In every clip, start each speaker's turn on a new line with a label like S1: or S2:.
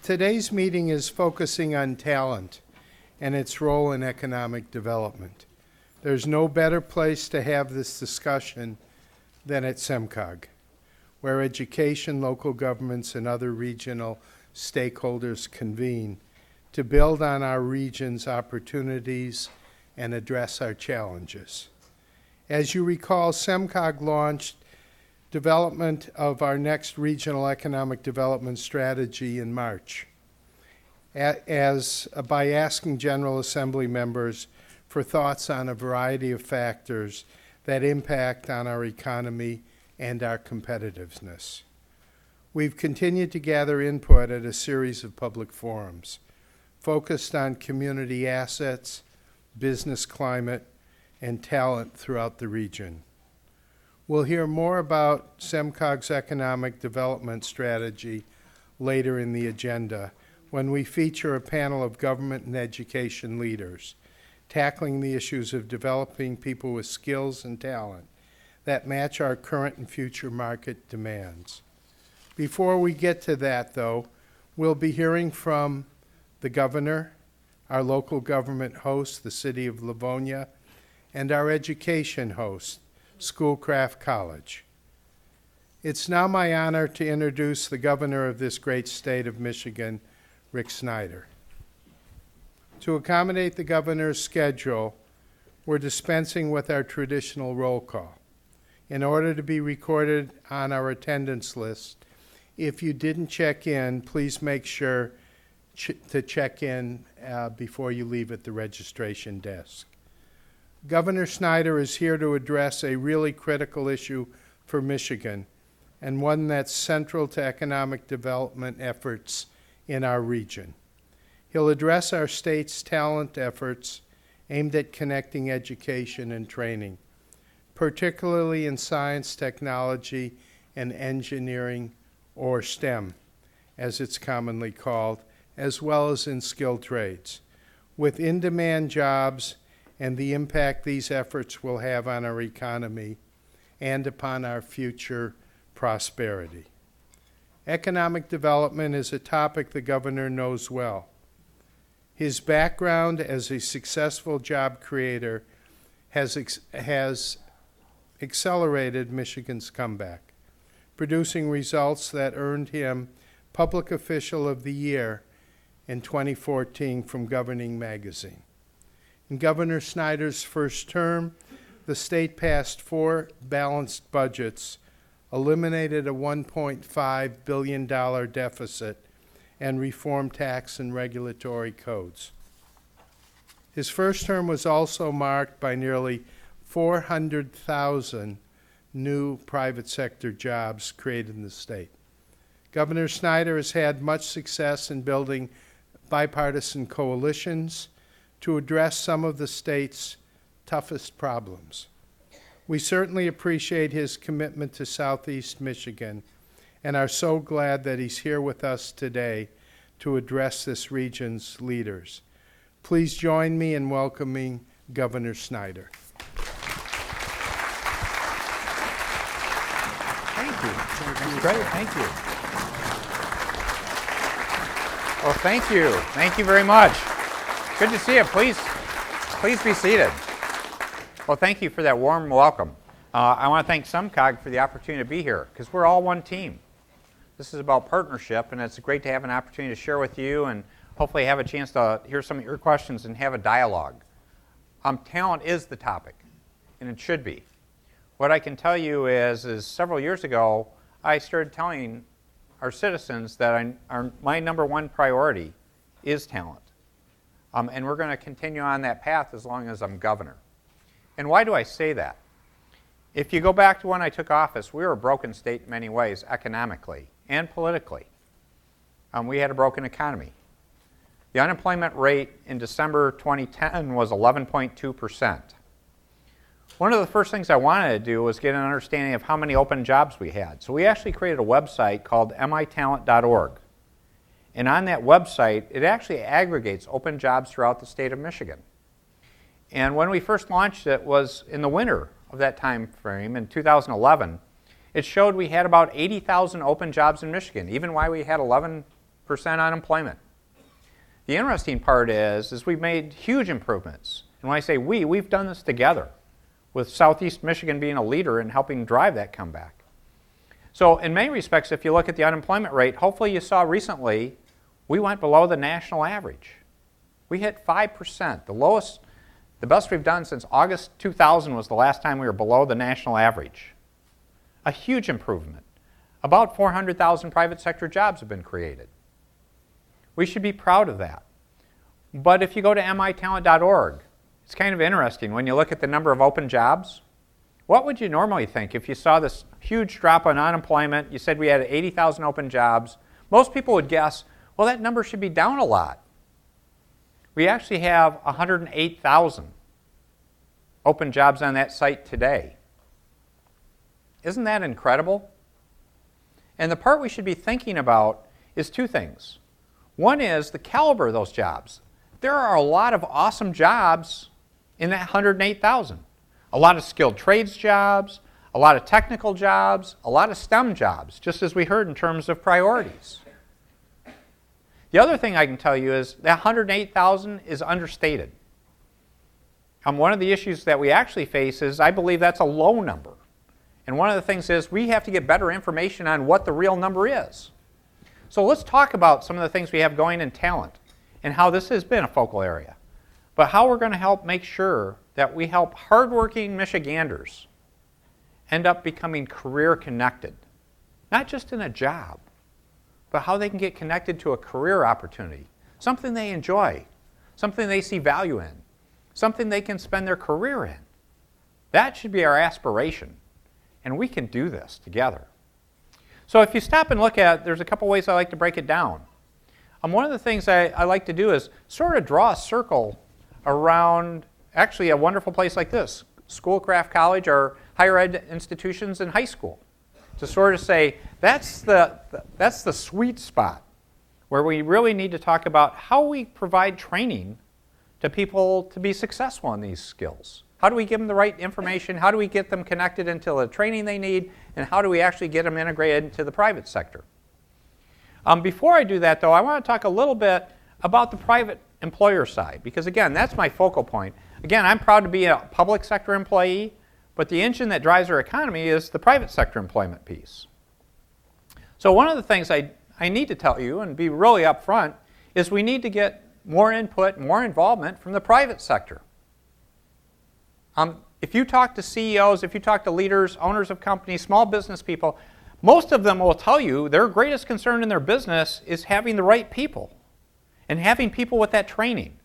S1: Today's meeting is focusing on talent and its role in economic development. There's no better place to have this discussion than at SEMCOG, where education, local governments, and other regional stakeholders convene to build on our region's opportunities and address our challenges. As you recall, SEMCOG launched development of our next regional economic development strategy in March by asking General Assembly members for thoughts on a variety of factors that impact on our economy and our competitiveness. We've continued to gather input at a series of public forums focused on community assets, business climate, and talent throughout the region. We'll hear more about SEMCOG's economic development strategy later in the agenda when we feature a panel of government and education leaders tackling the issues of developing people with skills and talent that match our current and future market demands. Before we get to that, though, we'll be hearing from the governor, our local government host, the City of Livonia, and our education host, Schoolcraft College. It's now my honor to introduce the governor of this great state of Michigan, Rick Snyder. To accommodate the governor's schedule, we're dispensing with our traditional roll call. In order to be recorded on our attendance list, if you didn't check in, please make sure to check in before you leave at the registration desk. Governor Snyder is here to address a really critical issue for Michigan and one that's central to economic development efforts in our region. He'll address our state's talent efforts aimed at connecting education and training, particularly in science, technology, and engineering, or STEM, as it's commonly called, as well as in skilled trades, with in-demand jobs and the impact these efforts will have on our economy and upon our future prosperity. Economic development is a topic the governor knows well. His background as a successful job creator has accelerated Michigan's comeback, producing results that earned him Public Official of the Year in 2014 from Governing Magazine. In Governor Snyder's first term, the state passed 4 balanced budgets, eliminated a $1.5 billion deficit, and reformed tax and regulatory codes. His first term was also marked by nearly 400,000 new private sector jobs created in the state. Governor Snyder has had much success in building bipartisan coalitions to address some of the state's toughest problems. We certainly appreciate his commitment to Southeast Michigan and are so glad that he's here with us today to address this region's leaders. Please join me in welcoming Governor Snyder.
S2: Thank you. That's great. Thank you. Well, thank you. Thank you very much. Good to see you. Please be seated. Well, thank you for that warm welcome. I want to thank SEMCOG for the opportunity to be here because we're all one team. This is about partnership, and it's great to have an opportunity to share with you and hopefully have a chance to hear some of your questions and have a dialogue. Talent is the topic, and it should be. What I can tell you is several years ago, I started telling our citizens that my number one priority is talent. And we're going to continue on that path as long as I'm governor. And why do I say that? If you go back to when I took office, we were a broken state in many ways, economically and politically. We had a broken economy. The unemployment rate in December 2010 was 11.2%. One of the first things I wanted to do was get an understanding of how many open jobs we had. So we actually created a website called mitalent.org. And on that website, it actually aggregates open jobs throughout the state of Michigan. And when we first launched it was in the winter of that time frame in 2011. It showed we had about 80,000 open jobs in Michigan, even while we had 11 unemployment. The interesting part is we've made huge improvements. And when I say we've done this together, with Southeast Michigan being a leader in helping drive that comeback. So in many respects, if you look at the unemployment rate, hopefully you saw recently we went below the national average. We hit 5%, the lowest, the best we've done since August 2000 was the last time we were below the national average. A huge improvement. About 400,000 private sector jobs have been created. We should be proud of that. But if you go to mitalent.org, it's kind of interesting when you look at the number of open jobs. What would you normally think if you saw this huge drop in unemployment? You said we had 80,000 open jobs. Most people would guess, well, that number should be down a lot. We actually have 108,000 open jobs on that site today. Isn't that incredible? And the part we should be thinking about is two things. One is the caliber of those jobs. There are a lot of awesome jobs in that 108,000. A lot of skilled trades jobs, a lot of technical jobs, a lot of STEM jobs, just as we heard in terms of priorities. The other thing I can tell you is that 108,000 is understated. One of the issues that we actually face is I believe that's a low number. And one of the things is we have to get better information on what the real number is. So let's talk about some of the things we have going in talent and how this has been a focal area. But how we're going to help make sure that we help hardworking Michiganders end up becoming career connected. Not just in a job, but how they can get connected to a career opportunity, something they enjoy, something they see value in, something they can spend their career in. That should be our aspiration, and we can do this together. So if you stop and look at it, there's a couple ways I like to break it down. One of the things I like to do is sort of draw a circle around actually a wonderful place like this, Schoolcraft College or higher ed institutions in high school, to sort of say that's the sweet spot where we really need to talk about how we provide training to people to be successful in these skills. How do we give them the right information? How do we get them connected into the training they need? And how do we actually get them integrated into the private sector? Before I do that, though, I want to talk a little bit about the private employer side, because again, that's my focal point. Again, I'm proud to be a public sector employee, but the engine that drives our economy is the private sector employment piece. So one of the things I need to tell you and be really upfront is we need to get more input, more involvement from the private sector. If you talk to CEOs, if you talk to leaders, owners of companies, small business people, most of them will tell you their greatest concern in their business is having the right people and having people with that training.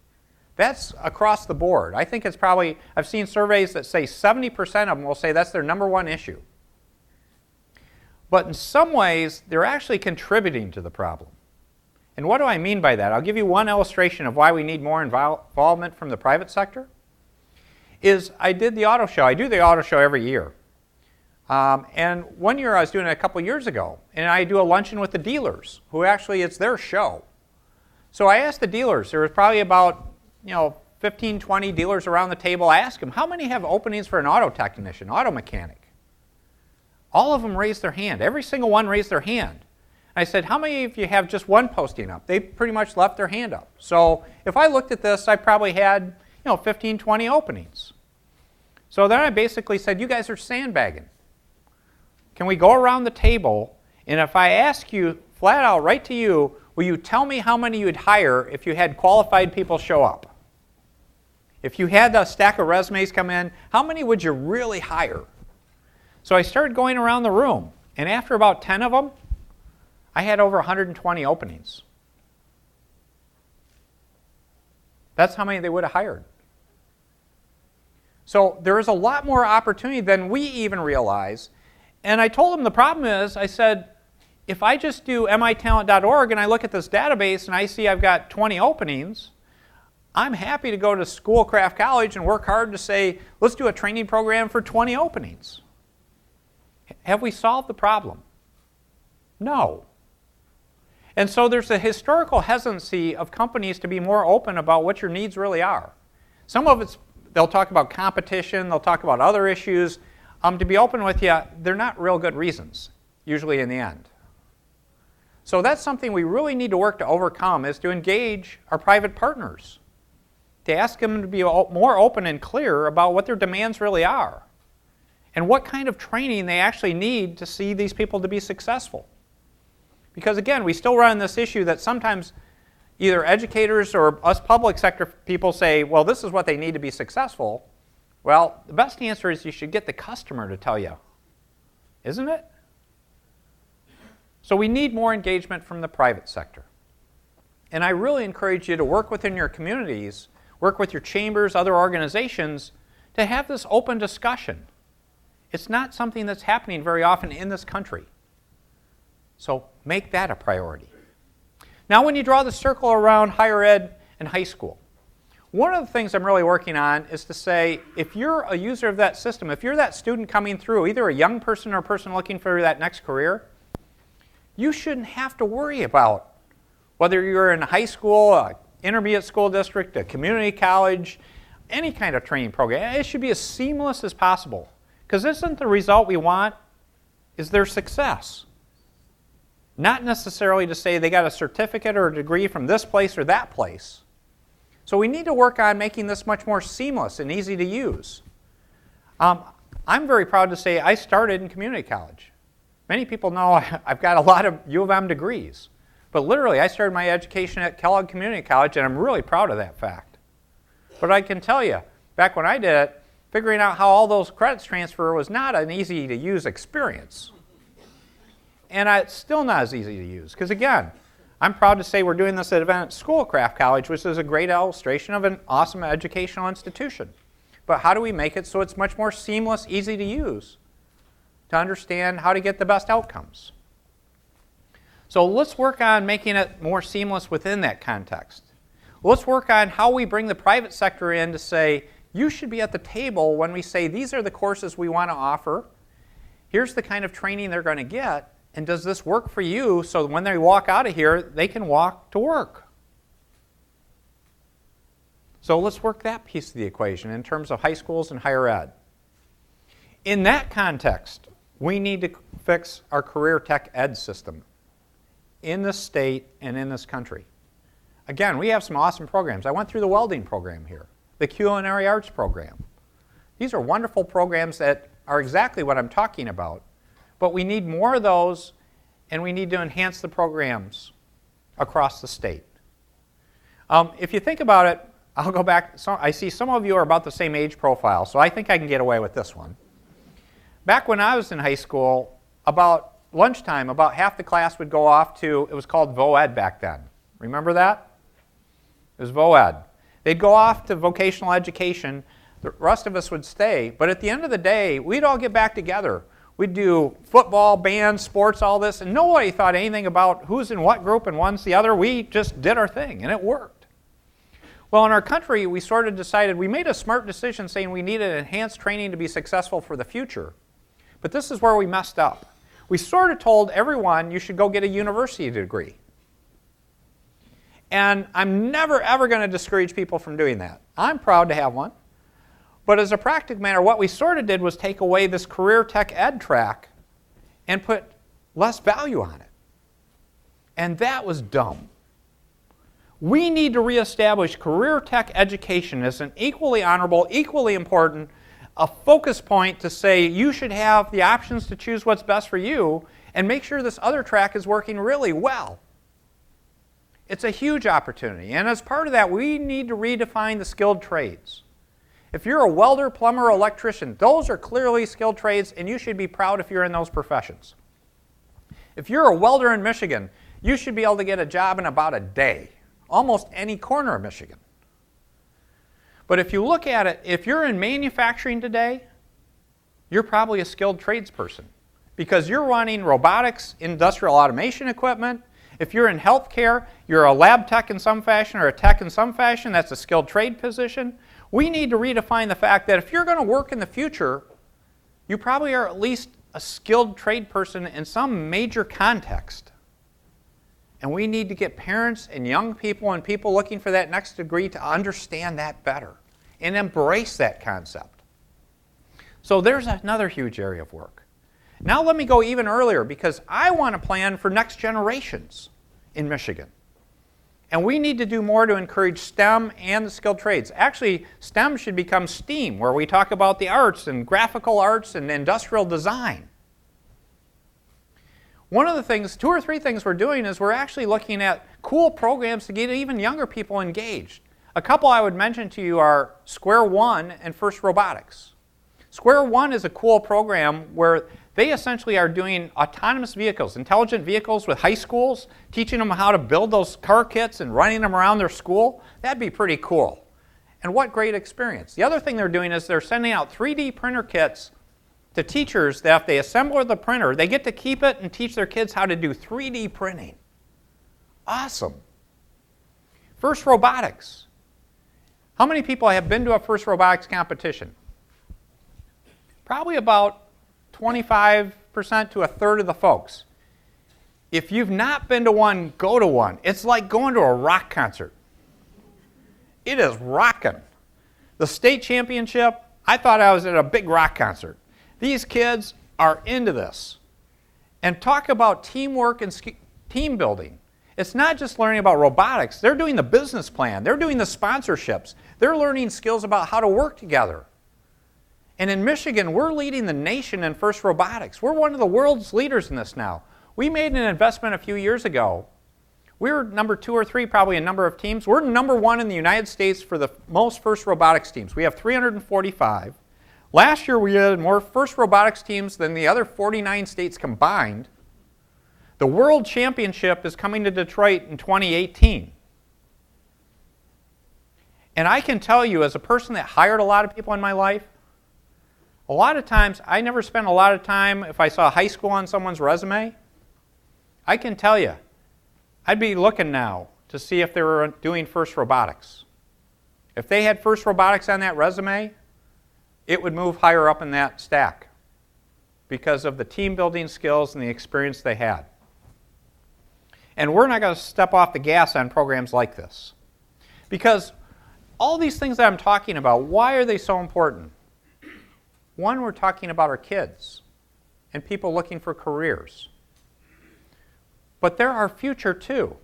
S2: That's across the board. I think it's probably, I've seen surveys that say 70% of them will say that's their number one issue. But in some ways, they're actually contributing to the problem. And what do I mean by that? I'll give you one illustration of why we need more involvement from the private sector. I did the auto show. I do the auto show every year. And one year I was doing it a couple years ago, and I do a luncheon with the dealers, who actually it's their show. So I asked the dealers, there was probably about 15, 20 dealers around the table. I asked them, how many have openings for an auto technician, auto mechanic? All of them raised their hand. Every single one raised their hand. I said, how many of you have just one posting up? They pretty much left their hand up. So if I looked at this, I probably had 15, 20 openings. So then I basically said, you guys are sandbagging. Can we go around the table, and if I ask you flat out, right to you, will you tell me how many you'd hire if you had qualified people show up? If you had a stack of resumes come in, how many would you really hire? So I started going around the room, and after about 10 of them, I had over 120 openings. That's how many they would have hired. So there is a lot more opportunity than we even realize. And I told them the problem is, I said, if I just do mitalent.org and I look at this database and I see I've got 20 openings, I'm happy to go to Schoolcraft College and work hard to say, let's do a training program for 20 openings. Have we solved the problem? No. And so there's a historical hesitancy of companies to be more open about what your needs really are. Some of it's, they'll talk about competition, they'll talk about other issues. To be open with you, they're not real good reasons, usually in the end. So that's something we really need to work to overcome, is to engage our private partners, to ask them to be more open and clear about what their demands really are and what kind of training they actually need to see these people to be successful. Because again, we still run this issue that sometimes either educators or us public sector people say, well, this is what they need to be successful. Well, the best answer is you should get the customer to tell you, isn't it? So we need more engagement from the private sector. And I really encourage you to work within your communities, work with your chambers, other organizations, to have this open discussion. It's not something that's happening very often in this country. So make that a priority. Now when you draw the circle around higher ed and high school, one of the things I'm really working on is to say, if you're a user of that system, if you're that student coming through, either a young person or a person looking for that next career, you shouldn't have to worry about whether you're in high school, an intermediate school district, a community college, any kind of training program. It should be as seamless as possible. Because isn't the result we want is their success. Not necessarily to say they got a certificate or a degree from this place or that place. So we need to work on making this much more seamless and easy to use. I'm very proud to say I started in community college. Many people know I've got a lot of U of M degrees. But literally, I started my education at Kellogg Community College, and I'm really proud of that fact. But I can tell you, back when I did it, figuring out how all those credits transfer was not an easy-to-use experience. And it's still not as easy to use. Because again, I'm proud to say we're doing this at Advent Schoolcraft College, which is a great illustration of an awesome educational institution. But how do we make it so it's much more seamless, easy to use, to understand how to get the best outcomes? So let's work on making it more seamless within that context. Let's work on how we bring the private sector in to say, you should be at the table when we say these are the courses we want to offer, here's the kind of training they're going to get, and does this work for you so when they walk out of here, they can walk to work? So let's work that piece of the equation in terms of high schools and higher ed. In that context, we need to fix our career tech ed system in this state and in this country. Again, we have some awesome programs. I went through the welding program here, the culinary arts program. These are wonderful programs that are exactly what I'm talking about. But we need more of those, and we need to enhance the programs across the state. If you think about it, I'll go back. I see some of you are about the same age profile, so I think I can get away with this one. Back when I was in high school, about lunchtime, about half the class would go off to, it was called VOED back then. Remember that? It was VOED. They'd go off to vocational education. The rest of us would stay. But at the end of the day, we'd all get back together. We'd do football, band, sports, all this, and nobody thought anything about who's in what group and one's the other. We just did our thing, and it worked. Well, in our country, we sort of decided, we made a smart decision saying we needed enhanced training to be successful for the future. But this is where we messed up. We sort of told everyone you should go get a university degree. And I'm never, ever going to discourage people from doing that. I'm proud to have one. But as a practical matter, what we sort of did was take away this career tech ed track and put less value on it. And that was dumb. We need to reestablish career tech education as an equally honorable, equally important, a focus point to say you should have the options to choose what's best for you and make sure this other track is working really well. It's a huge opportunity. And as part of that, we need to redefine the skilled trades. If you're a welder, plumber, or electrician, those are clearly skilled trades, and you should be proud if you're in those professions. If you're a welder in Michigan, you should be able to get a job in about a day, almost any corner of Michigan. But if you look at it, if you're in manufacturing today, you're probably a skilled tradesperson because you're running robotics, industrial automation equipment. If you're in healthcare, you're a lab tech in some fashion or a tech in some fashion. That's a skilled trade position. We need to redefine the fact that if you're going to work in the future, you probably are at least a skilled trade person in some major context. And we need to get parents and young people and people looking for that next degree to understand that better and embrace that concept. So there's another huge area of work. Now let me go even earlier, because I want to plan for next generations in Michigan. And we need to do more to encourage STEM and the skilled trades. Actually, STEM should become STEAM, where we talk about the arts and graphical arts and industrial design. One of the things, 2 or 3 things we're doing is we're actually looking at cool programs to get even younger people engaged. A couple I would mention to you are Square One and First Robotics. Square One is a cool program where they essentially are doing autonomous vehicles, intelligent vehicles with high schools, teaching them how to build those car kits and running them around their school. That'd be pretty cool. And what great experience. The other thing they're doing is they're sending out 3D printer kits to teachers that if they assemble the printer, they get to keep it and teach their kids how to do 3D printing. Awesome. First Robotics. How many people have been to a First Robotics competition? Probably about 25% to a third of the folks. If you've not been to one, go to one. It's like going to a rock concert. It is rocking. The state championship, I thought I was at a big rock concert. These kids are into this. And talk about teamwork and team building. It's not just learning about robotics. They're doing the business plan. They're doing the sponsorships. They're learning skills about how to work together. And in Michigan, we're leading the nation in First Robotics. We're one of the world's leaders in this now. We made an investment a few years ago. We were number 2 or 3 probably in number of teams. We're number 1 in the United States for the most First Robotics teams. We have 345. Last year, we had more First Robotics teams than the other 49 states combined. The World Championship is coming to Detroit in 2018. And I can tell you, as a person that hired a lot of people in my life, a lot of times, I never spent a lot of time if I saw high school on someone's resume. I can tell you, I'd be looking now to see if they were doing First Robotics. If they had First Robotics on that resume, it would move higher up in that stack because of the team building skills and the experience they had. And we're not going to step off the gas on programs like this. Because all these things that I'm talking about, why are they so important? One, we're talking about our kids and people looking for careers. But they're our future too.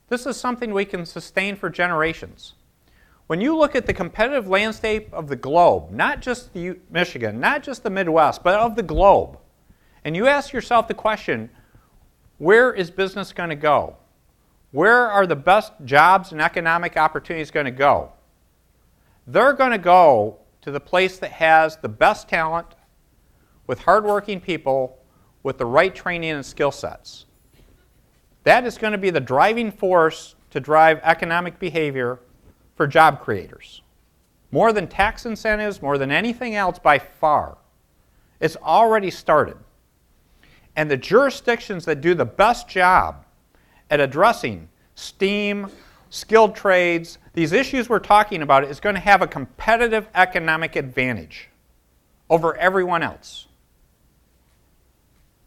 S2: This is something we can sustain for generations. When you look at the competitive landscape of the globe, not just Michigan, not just the Midwest, but of the globe, and you ask yourself the question, where is business going to go? Where are the best jobs and economic opportunities going to go? They're going to go to the place that has the best talent, with hardworking people, with the right training and skill sets. That is going to be the driving force to drive economic behavior for job creators. More than tax incentives, more than anything else by far. It's already started. And the jurisdictions that do the best job at addressing STEAM, skilled trades, these issues we're talking about is going to have a competitive economic advantage over everyone else.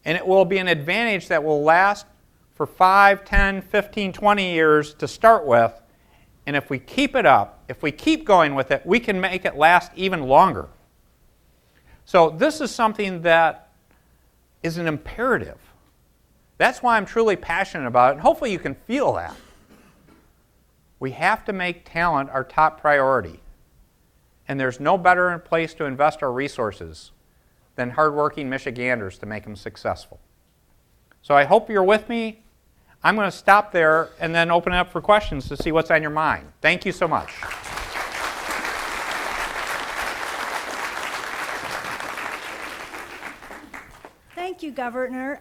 S2: And it will be an advantage that will last for 5, 10, 15, 20 years to start with. And if we keep it up, if we keep going with it, we can make it last even longer. So this is something that is an imperative. That's why I'm truly passionate about it, and hopefully you can feel that. We have to make talent our top priority. And there's no better place to invest our resources than hardworking Michiganders to make them successful. So I hope you're with me. I'm going to stop there and then open it up for questions to see what's on your mind. Thank you so much.
S3: Thank you, Governor.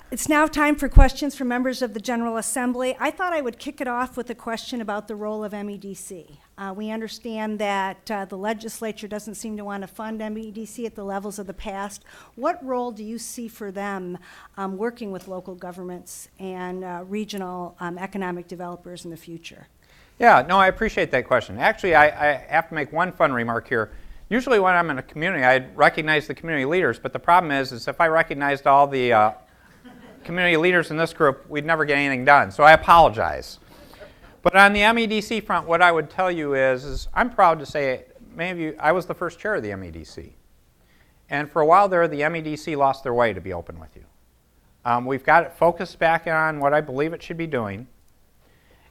S3: It's now time for questions from members of the General Assembly. I thought I would kick it off with a question about the role of MEDC. We understand that the legislature doesn't seem to want to fund MEDC at the levels of the past. What role do you see for them working with local governments and regional economic developers in the future?
S2: Yeah, no, I appreciate that question. Actually, I have to make one fun remark here. Usually when I'm in a community, I recognize the community leaders, but the problem is if I recognized all the community leaders in this group, we'd never get anything done. So I apologize. But on the MEDC front, what I would tell you is I'm proud to say, many of you, I was the first chair of the MEDC. And for a while there, the MEDC lost their way, to be open with you. We've got it focused back on what I believe it should be doing.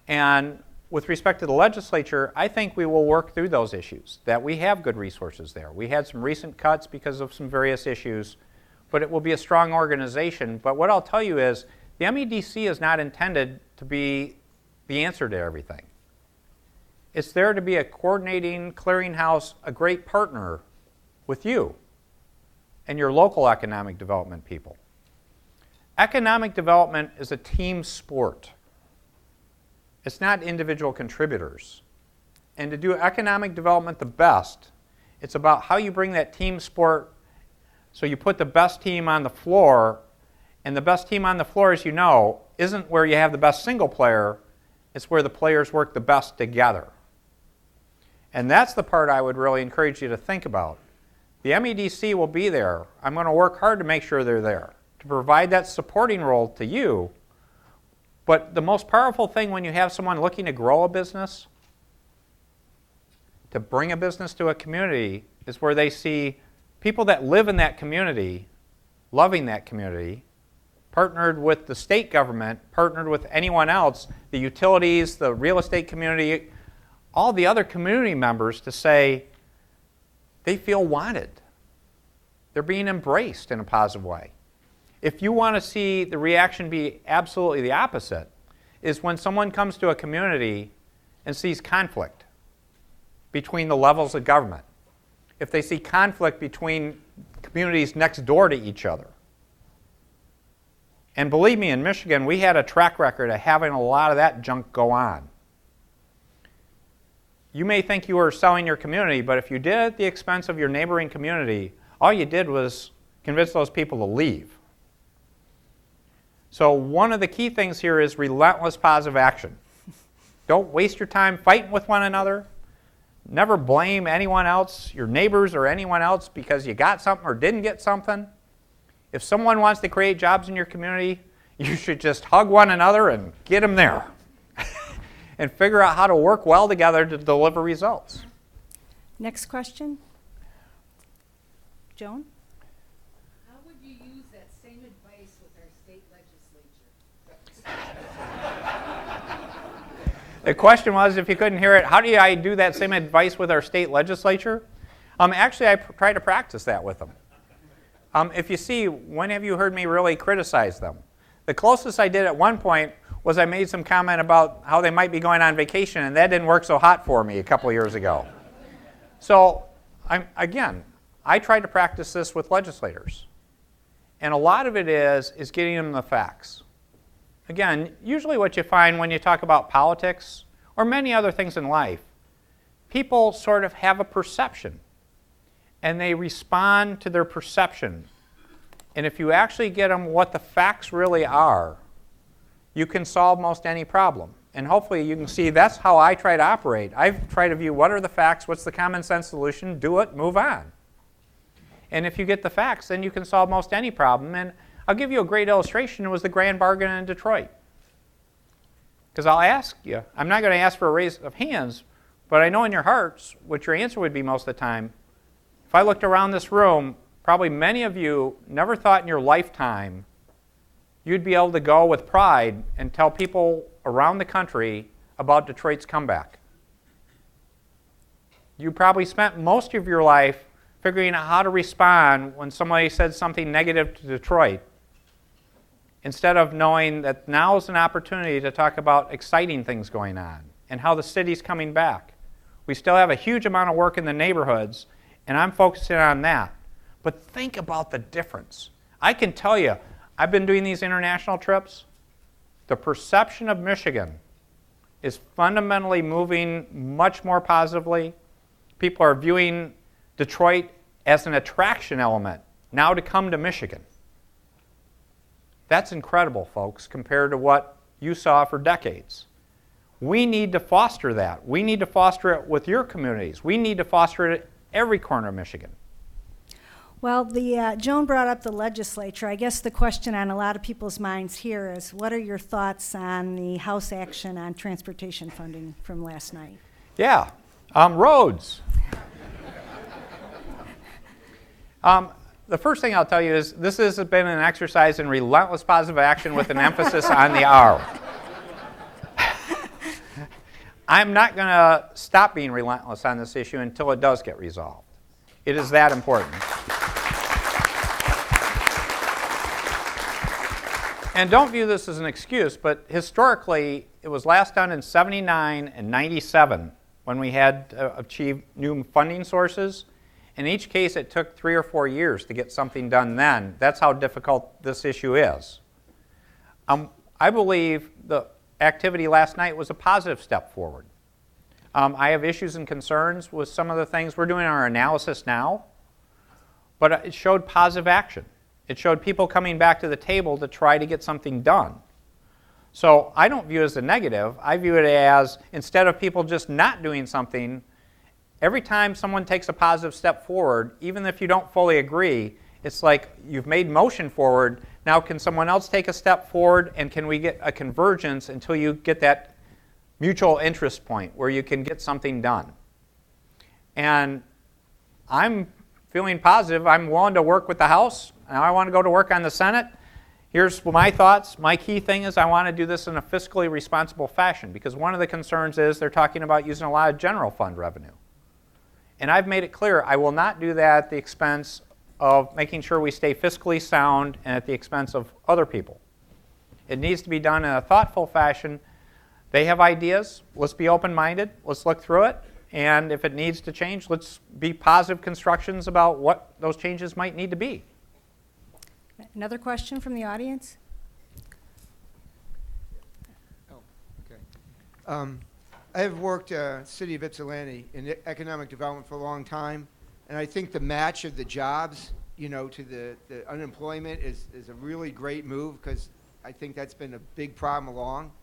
S2: And with respect to the legislature, I think we will work through those issues, that we have good resources there. We had some recent cuts because of some various issues, but it will be a strong organization. But what I'll tell you is the MEDC is not intended to be the answer to everything. It's there to be a coordinating clearinghouse, a great partner with you and your local economic development people. Economic development is a team sport. It's not individual contributors. And to do economic development the best, it's about how you bring that team sport so you put the best team on the floor, and the best team on the floor, as you know, isn't where you have the best single player, it's where the players work the best together. And that's the part I would really encourage you to think about. The MEDC will be there. I'm going to work hard to make sure they're there, to provide that supporting role to you. But the most powerful thing when you have someone looking to grow a business, to bring a business to a community, is where they see people that live in that community, loving that community, partnered with the state government, partnered with anyone else, the utilities, the real estate community, all the other community members, to say they feel wanted. They're being embraced in a positive way. If you want to see the reaction be absolutely the opposite, is when someone comes to a community and sees conflict between the levels of government. If they see conflict between communities next door to each other. And believe me, in Michigan, we had a track record of having a lot of that junk go on. You may think you were selling your community, but if you did at the expense of your neighboring community, all you did was convince those people to leave. So one of the key things here is relentless positive action. Don't waste your time fighting with one another. Never blame anyone else, your neighbors or anyone else, because you got something or didn't get something. If someone wants to create jobs in your community, you should just hug one another and get them there. And figure out how to work well together to deliver results.
S3: Next question. Joan?
S4: How would you use that same advice with our state legislature?
S2: The question was, if you couldn't hear it, how do I do that same advice with our state legislature? Actually, I try to practice that with them. If you see, when have you heard me really criticize them? The closest I did at one point was I made some comment about how they might be going on vacation, and that didn't work so hot for me a couple years ago. So, I try to practice this with legislators. And a lot of it is getting them the facts. Again, usually what you find when you talk about politics or many other things in life, people sort of have a perception, and they respond to their perception. And if you actually get them what the facts really are, you can solve most any problem. And hopefully you can see that's how I try to operate. I try to view what are the facts, what's the common sense solution, do it, move on. And if you get the facts, then you can solve most any problem. And I'll give you a great illustration. It was the grand bargain in Detroit. Because I'll ask you, I'm not going to ask for a raise of hands, but I know in your hearts what your answer would be most of the time. If I looked around this room, probably many of you never thought in your lifetime you'd be able to go with pride and tell people around the country about Detroit's comeback. You probably spent most of your life figuring out how to respond when somebody said something negative to Detroit, instead of knowing that now is an opportunity to talk about exciting things going on and how the city's coming back. We still have a huge amount of work in the neighborhoods, and I'm focusing on that. But think about the difference. I can tell you, I've been doing these international trips. The perception of Michigan is fundamentally moving much more positively. People are viewing Detroit as an attraction element now to come to Michigan. That's incredible, folks, compared to what you saw for decades. We need to foster that. We need to foster it with your communities. We need to foster it at every corner of Michigan.
S3: Well, Joan brought up the legislature. I guess the question on a lot of people's minds here is, what are your thoughts on the House action on transportation funding from last night?
S2: Yeah, roads. the first thing I'll tell you is this has been an exercise in relentless positive action with an emphasis on the R. I'm not going to stop being relentless on this issue until it does get resolved. It is that important. And don't view this as an excuse, but historically, it was last done in 79 and 97 when we had achieved new funding sources. In each case, it took 3 or 4 years to get something done then. That's how difficult this issue is. I believe the activity last night was a positive step forward. I have issues and concerns with some of the things. We're doing our analysis now, but it showed positive action. It showed people coming back to the table to try to get something done. So I don't view it as a negative. I view it as, instead of people just not doing something, every time someone takes a positive step forward, even if you don't fully agree, it's like you've made motion forward. Now can someone else take a step forward, and can we get a convergence until you get that mutual interest point where you can get something done? And I'm feeling positive. I'm willing to work with the House. Now I want to go to work on the Senate. Here's my thoughts. My key thing is I want to do this in a fiscally responsible fashion, because one of the concerns is they're talking about using a lot of general fund revenue. And I've made it clear I will not do that at the expense of making sure we stay fiscally sound and at the expense of other people. It needs to be done in a thoughtful fashion. They have ideas. Let's be open-minded. Let's look through it. And if it needs to change, let's be positive constructions about what those changes might need to be.
S3: Another question from the audience?
S5: Oh, okay. I have worked city of Ypsilanti in economic development for a long time, and I think the match of the jobs, you know, to the unemployment is a really great move, because I think that's been a big problem along.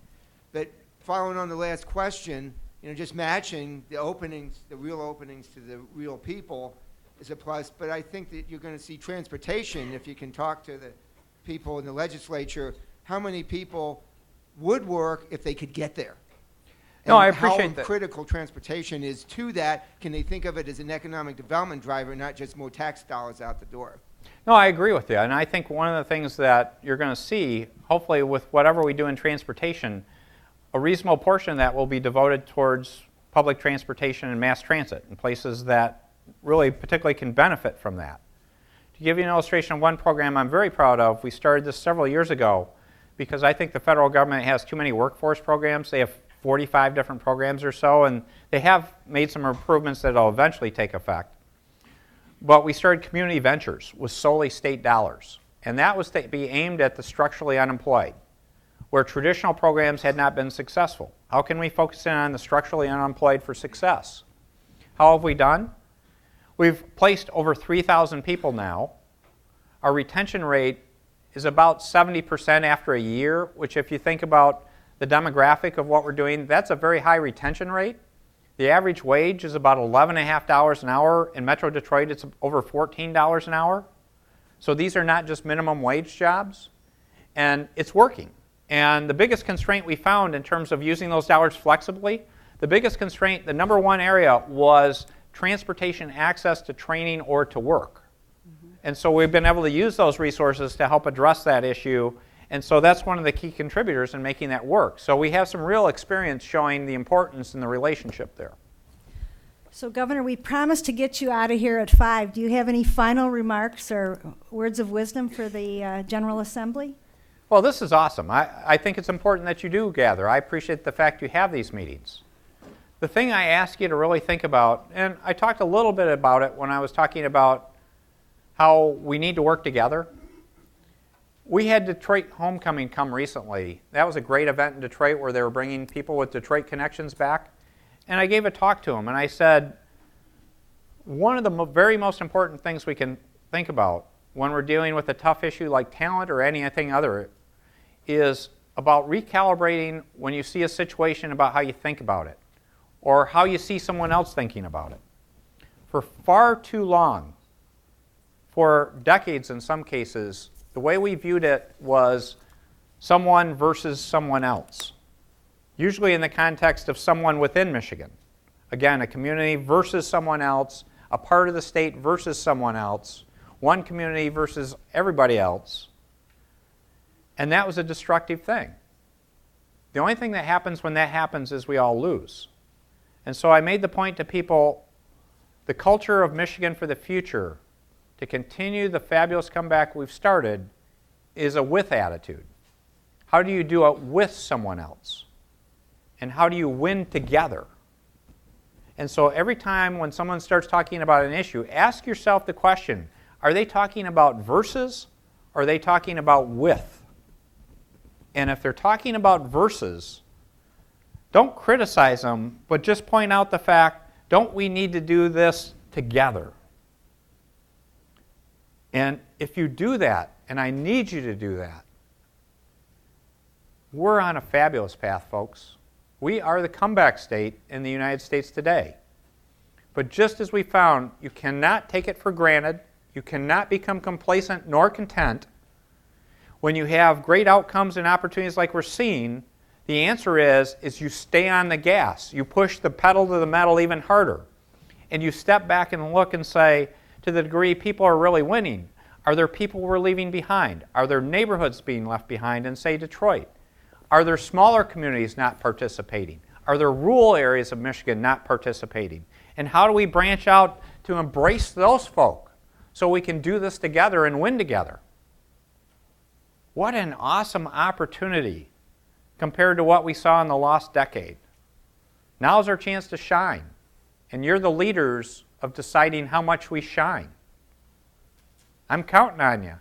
S5: But following on the last question, you know, just matching the openings, the real openings to the real people is a plus. But I think that you're going to see transportation, if you can talk to the people in the legislature, how many people would work if they could get there?
S2: No, I
S5: And
S2: appreciate
S5: how
S2: that.
S5: critical transportation is to that. Can they think of it as an economic development driver, not just more tax dollars out the door?
S2: No, I agree with you. And I think one of the things that you're going to see, hopefully with whatever we do in transportation, a reasonable portion of that will be devoted towards public transportation and mass transit in places that really particularly can benefit from that. To give you an illustration of one program I'm very proud of, we started this several years ago because I think the federal government has too many workforce programs. They have 45 different programs or so, and they have made some improvements that will eventually take effect. But we started community ventures with solely state dollars, and that was to be aimed at the structurally unemployed, where traditional programs had not been successful. How can we focus in on the structurally unemployed for success? How have we done? We've placed over 3,000 people now. Our retention rate is about 70% after a year, which if you think about the demographic of what we're doing, that's a very high retention rate. The average wage is about $11.50 an hour. In Metro Detroit, it's over $14 an hour. So these are not just minimum wage jobs, and it's working. And the biggest constraint we found in terms of using those dollars flexibly, the biggest constraint, the number one area was transportation access to training or to work. And so we've been able to use those resources to help address that issue. And so that's one of the key contributors in making that work. So we have some real experience showing the importance and the relationship there.
S3: So, Governor, we promised to get you out of here at 5. Do you have any final remarks or words of wisdom for the General Assembly?
S2: Well, this is awesome. I think it's important that you do gather. I appreciate the fact you have these meetings. The thing I ask you to really think about, and I talked a little bit about it when I was talking about how we need to work together. We had Detroit Homecoming come recently. That was a great event in Detroit where they were bringing people with Detroit connections back. And I gave a talk to them, and I said, one of the very most important things we can think about when we're dealing with a tough issue like talent or anything other is about recalibrating when you see a situation about how you think about it or how you see someone else thinking about it. For far too long, for decades in some cases, the way we viewed it was someone versus someone else, usually in the context of someone within Michigan. Again, a community versus someone else, a part of the state versus someone else, one community versus everybody else. And that was a destructive thing. The only thing that happens when that happens is we all lose. And so I made the point to people, the culture of Michigan for the future, to continue the fabulous comeback we've started, is a with attitude. How do you do it with someone else? And how do you win together? And so every time when someone starts talking about an issue, ask yourself the question, are they talking about versus, or are they talking about with? And if they're talking about versus, don't criticize them, but just point out the fact, don't we need to do this together? And if you do that, and I need you to do that, we're on a fabulous path, folks. We are the comeback state in the United States today. But just as we found, you cannot take it for granted, you cannot become complacent nor content. When you have great outcomes and opportunities like we're seeing, the answer is you stay on the gas. You push the pedal to the metal even harder. And you step back and look and say, to the degree people are really winning, are there people we're leaving behind? Are there neighborhoods being left behind in, say, Detroit? Are there smaller communities not participating? Are there rural areas of Michigan not participating? And how do we branch out to embrace those folk so we can do this together and win together? What an awesome opportunity compared to what we saw in the lost decade. Now's our chance to shine. And you're the leaders of deciding how much we shine. I'm counting on you.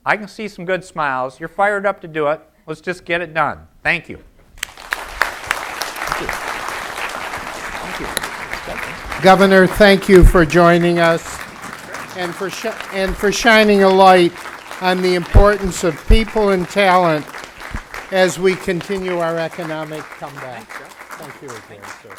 S2: I can see some good smiles. You're fired up to do it. Let's just get it done. Thank you. Thank you.
S1: Governor, thank you for joining us and for shining a light on the importance of people and talent as we continue our economic comeback. Thank you again, sir.